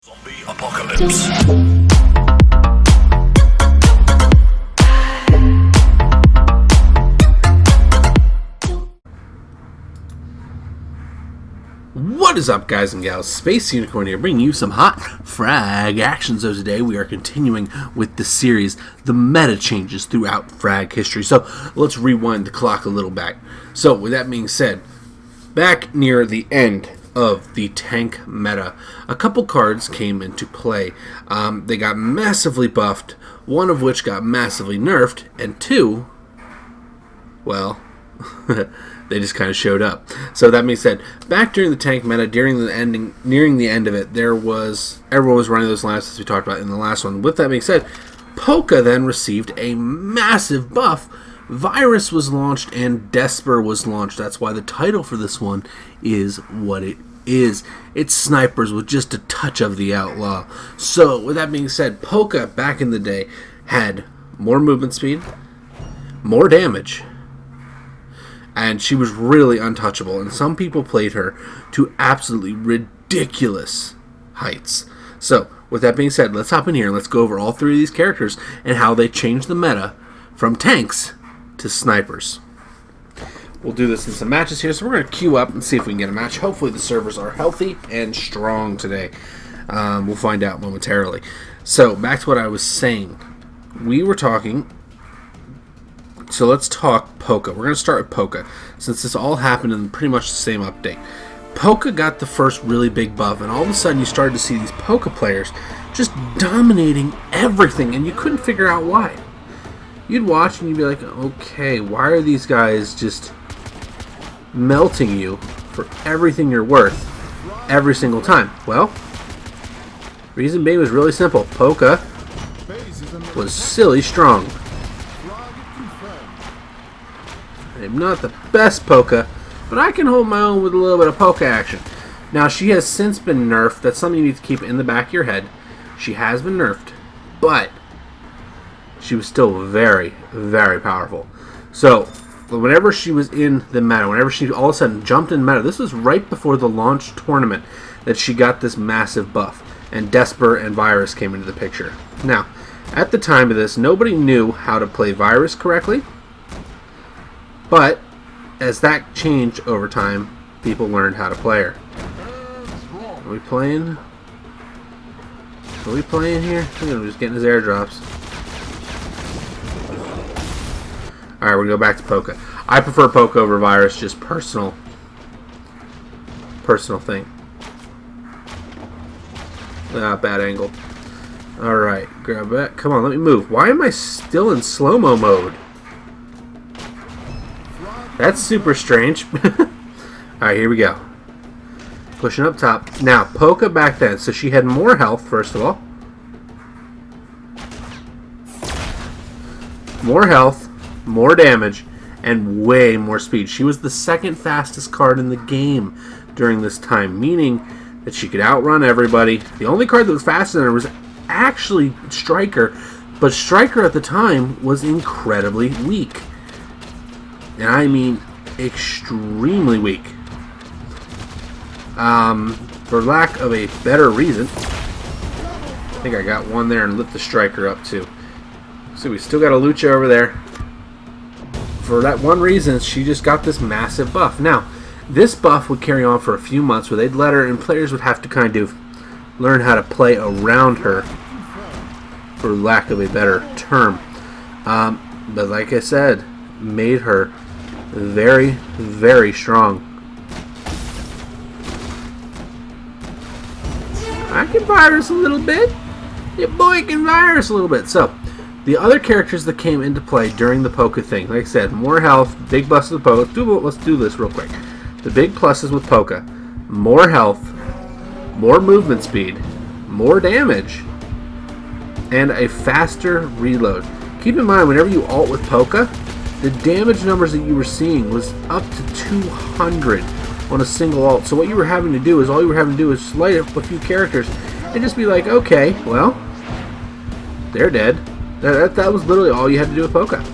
Zombie apocalypse. What is up, guys and gals? Space Unicorn here, bringing you some hot frag action. So today we are continuing with the series, the meta changes throughout frag history. So let's rewind the clock a little back. So with that being said, back near the end of the tank meta, a couple cards came into play. They got massively buffed, one of which got massively nerfed, and two, well, they just kind of showed up. So that being said, back during the tank meta, nearing the end of it, everyone was running those lines as we talked about in the last one. With that being said, Polka then received a massive buff. Virus was launched and Desper was launched. That's why the title for this one is what it is. It's snipers with just a touch of the outlaw. So with that being said, Polka back in the day had more movement speed, more damage, and she was really untouchable. And some people played her to absolutely ridiculous heights. So with that being said, let's hop in here and let's go over all three of these characters and how they changed the meta from tanks to snipers. We'll do this in some matches here, so we're going to queue up and see if we can get a match. Hopefully the servers are healthy and strong today. We'll find out momentarily. So back to what I was saying. We were talking, so let's talk Polka. We're going to start with Polka, since this all happened in pretty much the same update. Polka got the first really big buff, and all of a sudden you started to see these Polka players just dominating everything, and you couldn't figure out why. You'd watch and you'd be like, okay, why are these guys just melting you for everything you're worth every single time? Well, reason being was really simple. Polka was silly strong. I'm not the best Polka, but I can hold my own with a little bit of Polka action. Now, she has since been nerfed. That's something you need to keep in the back of your head. She has been nerfed, but she was still very, very powerful. So, whenever she was in the meta, whenever she all of a sudden jumped in meta, this was right before the launch tournament that she got this massive buff, and Desper and Virus came into the picture. Now, at the time of this, nobody knew how to play Virus correctly, but as that changed over time, people learned how to play her. Are we playing? Are we playing here? I think I'm just getting his airdrops. Alright, we're going to go back to Polka. I prefer Polka over Virus, just personal thing. Ah, bad angle. Alright, grab that. Come on, let me move. Why am I still in slow-mo mode? That's super strange. Alright, here we go. Pushing up top. Now, Polka back then, so she had more health, first of all. More health, more damage, and way more speed. She was the second fastest card in the game during this time, meaning that she could outrun everybody. The only card that was faster than her was actually Striker, but Striker at the time was incredibly weak. And I mean extremely weak. For lack of a better reason, I think I got one there and lit the Striker up too. So we still got a Lucha over there. For that one reason, she just got this massive buff. Now, this buff would carry on for a few months where they'd let her, and players would have to kind of learn how to play around her, for lack of a better term. But like I said, made her very, very strong. I can virus a little bit. Your boy can virus a little bit. So, the other characters that came into play during the Polka thing, like I said, more health, big pluses with Polka. Let's do this real quick. The big pluses with Polka: more health, more movement speed, more damage, and a faster reload. Keep in mind, whenever you ult with Polka, the damage numbers that you were seeing was up to 200 on a single ult. So what you were having to do is light up a few characters and just be like, okay, well, they're dead. That was literally all you had to do with Polka.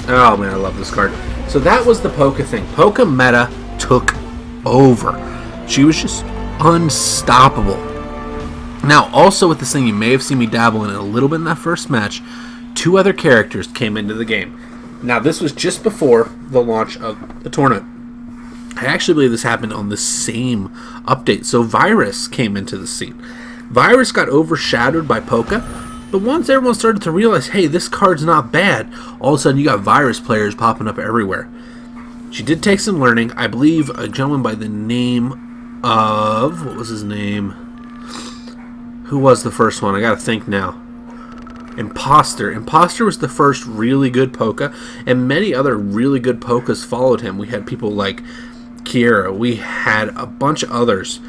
Oh man, I love this card. So that was the Polka thing. Polka meta took over. She was just unstoppable. Now, also with this thing, you may have seen me dabble in it a little bit in that first match. 2 other characters came into the game. Now, this was just before the launch of the tournament. I actually believe this happened on the same update. So Virus came into the scene. Virus got overshadowed by Polka, but once everyone started to realize, hey, this card's not bad, all of a sudden you got Virus players popping up everywhere. She did take some learning. I believe a gentleman by the name of... what was his name? Who was the first one? I gotta think now. Imposter. Imposter was the first really good Polka, and many other really good Polkas followed him. We had people like Kira. We had a bunch of others.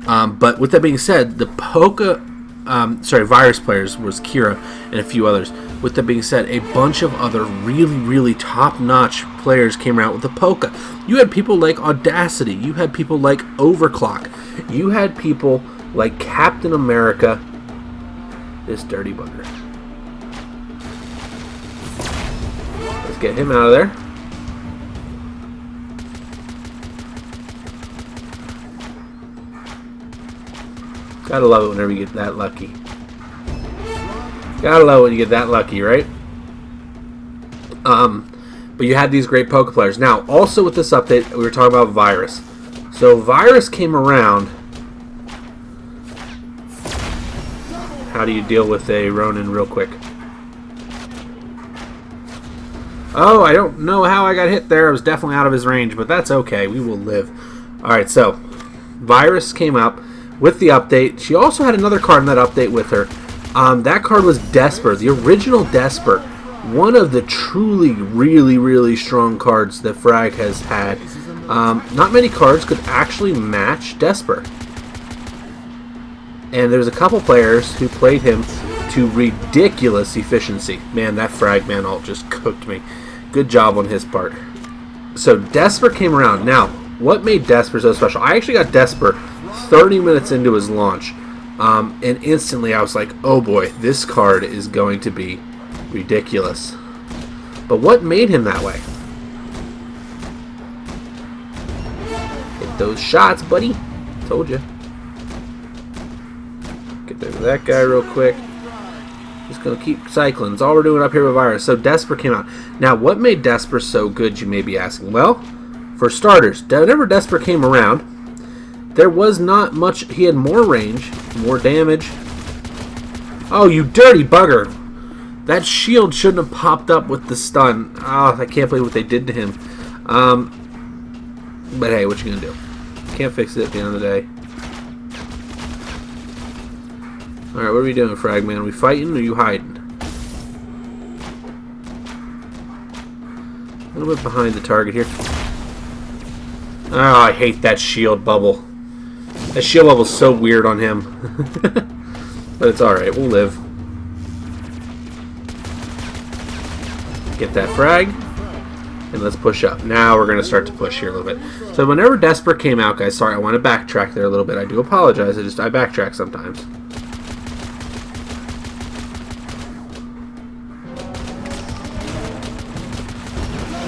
But with that being said, the Polka... Virus players was Kira and a few others. With that being said, a bunch of other really, really top-notch players came out with the Polka. You had people like Audacity. You had people like Overclock. You had people like Captain America. This dirty bugger. Let's get him out of there. Gotta love it whenever you get that lucky. Gotta love it when you get that lucky, right? But you had these great Polka players. Now, also with this update, we were talking about Virus. So Virus came around. How do you deal with a Ronin real quick? Oh, I don't know how I got hit there. I was definitely out of his range, but that's okay. We will live. Alright, so Virus came up with the update. She also had another card in that update with her. That card was Desper, the original Desper. One of the truly, really, really strong cards that FRAG has had. Not many cards could actually match Desper. And there's a couple players who played him to ridiculous efficiency. Man, that FRAG man ult just cooked me. Good job on his part. So Desper came around. Now, what made Desper so special? I actually got Desper 30 minutes into his launch. And instantly I was like, oh boy, this card is going to be ridiculous. But what made him that way? Hit those shots, buddy. Told you. Get there to that guy real quick. Just gonna keep cycling. That's all we're doing up here with Virus. So Desper came out. Now, what made Desper so good, you may be asking? Well, for starters, whenever Desper came around, there was not much. He had more range, more damage. Oh, you dirty bugger! That shield shouldn't have popped up with the stun. Oh, I can't believe what they did to him. But hey, what you gonna do? Can't fix it at the end of the day. Alright, what are we doing, Fragman? Are we fighting or are you hiding? A little bit behind the target here. Oh, I hate that shield bubble. That shield bubble's so weird on him. But it's alright, we'll live. Get that frag. And let's push up. Now we're going to start to push here a little bit. So whenever Desper came out, guys, sorry, I want to backtrack there a little bit. I do apologize. I backtrack sometimes.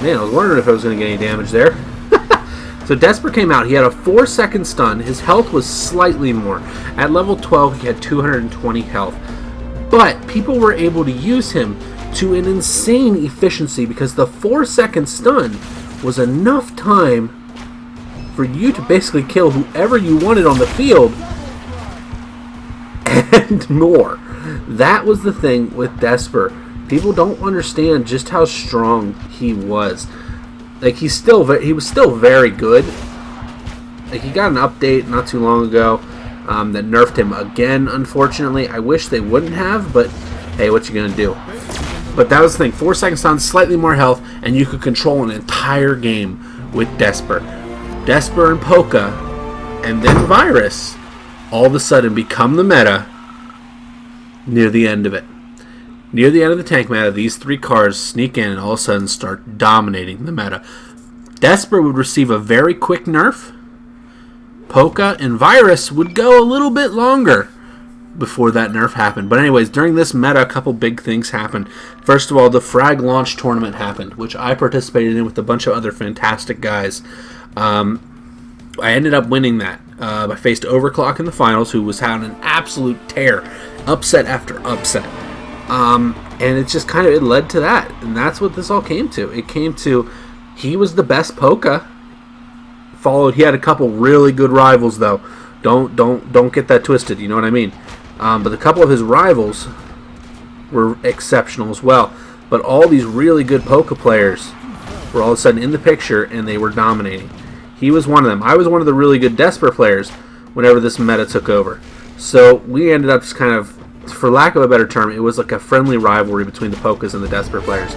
Man, I was wondering if I was going to get any damage there. So Desper came out. He had a 4-second stun. His health was slightly more. At level 12, he had 220 health. But people were able to use him to an insane efficiency because the 4-second stun was enough time for you to basically kill whoever you wanted on the field and more. That was the thing with Desper. People don't understand just how strong he was. Like, he was still very good. Like, he got an update not too long ago that nerfed him again, unfortunately. I wish they wouldn't have, but hey, what you gonna do? But that was the thing. 4-second stun, slightly more health, and you could control an entire game with Desper. Desper and Polka, and then Virus, all of a sudden become the meta near the end of it. Near the end of the tank meta, these 3 cards sneak in and all of a sudden start dominating the meta. Desper would receive a very quick nerf. Polka and Virus would go a little bit longer before that nerf happened. But anyways, during this meta, a couple big things happened. First of all, the FRAG launch tournament happened, which I participated in with a bunch of other fantastic guys. I ended up winning that. I faced Overclock in the finals, who was having an absolute tear, upset after upset. And it just kind of, it led to that, and that's what this all came to. It came to, he was the best Polka. He had a couple really good rivals, though. Don't get that twisted. You know what I mean? But a couple of his rivals were exceptional as well. But all these really good Polka players were all of a sudden in the picture, and they were dominating. He was one of them. I was one of the really good Desper players whenever this meta took over. So we ended up just kind of, for lack of a better term, it was like a friendly rivalry between the Polkas and the Desper players.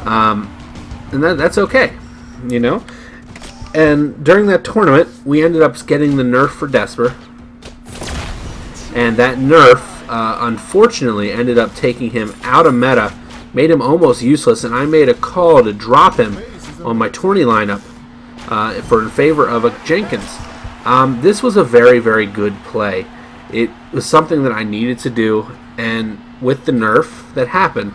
And that's okay, you know? And during that tournament, we ended up getting the nerf for Desper. And that nerf, unfortunately, ended up taking him out of meta, made him almost useless, and I made a call to drop him on my tourney lineup in favor of a Jenkins. This was a very, very good play. It was something that I needed to do, and with the nerf that happened,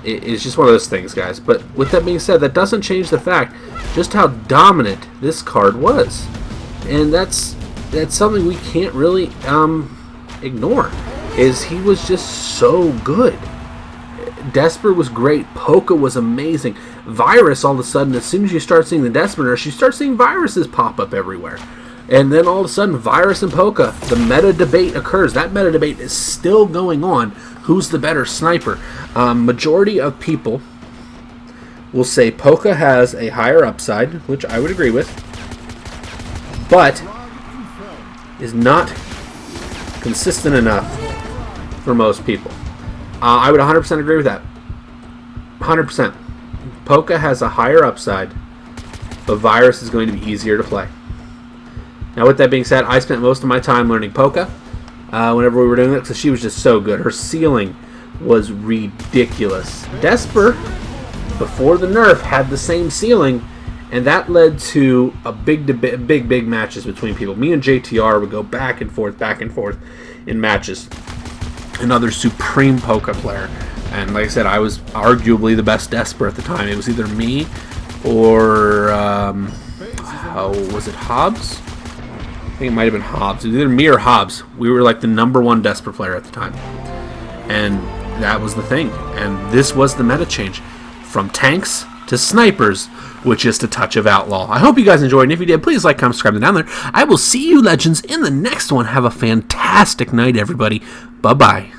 it's just one of those things, guys. But with that being said, that doesn't change the fact just how dominant this card was, and that's something we can't really ignore. Is he was just so good. Desper was great. Polka was amazing. Virus, all of a sudden, as soon as you start seeing the Desper nerfs, you start seeing viruses pop up everywhere. And then all of a sudden, Virus and Polka, the meta debate occurs. That meta debate is still going on. Who's the better sniper? Majority of people will say Polka has a higher upside, which I would agree with, but is not consistent enough for most people. I would 100% agree with that. 100%. Polka has a higher upside, but Virus is going to be easier to play. Now, with that being said, I spent most of my time learning Polka whenever we were doing it, because she was just so good. Her ceiling was ridiculous. Desper, before the nerf, had the same ceiling, and that led to a big matches between people. Me and JTR would go back and forth in matches. Another supreme Polka player. And like I said, I was arguably the best Desper at the time. It was either me or, was it Hobbs? I think it might have been Hobbs. It was either me or Hobbs. We were like the #1 Desper player at the time. And that was the thing. And this was the meta change. From tanks to snipers with just a touch of Outlaw. I hope you guys enjoyed, and if you did, please like, comment, subscribe down there. I will see you, legends, in the next one. Have a fantastic night, everybody. Bye-bye.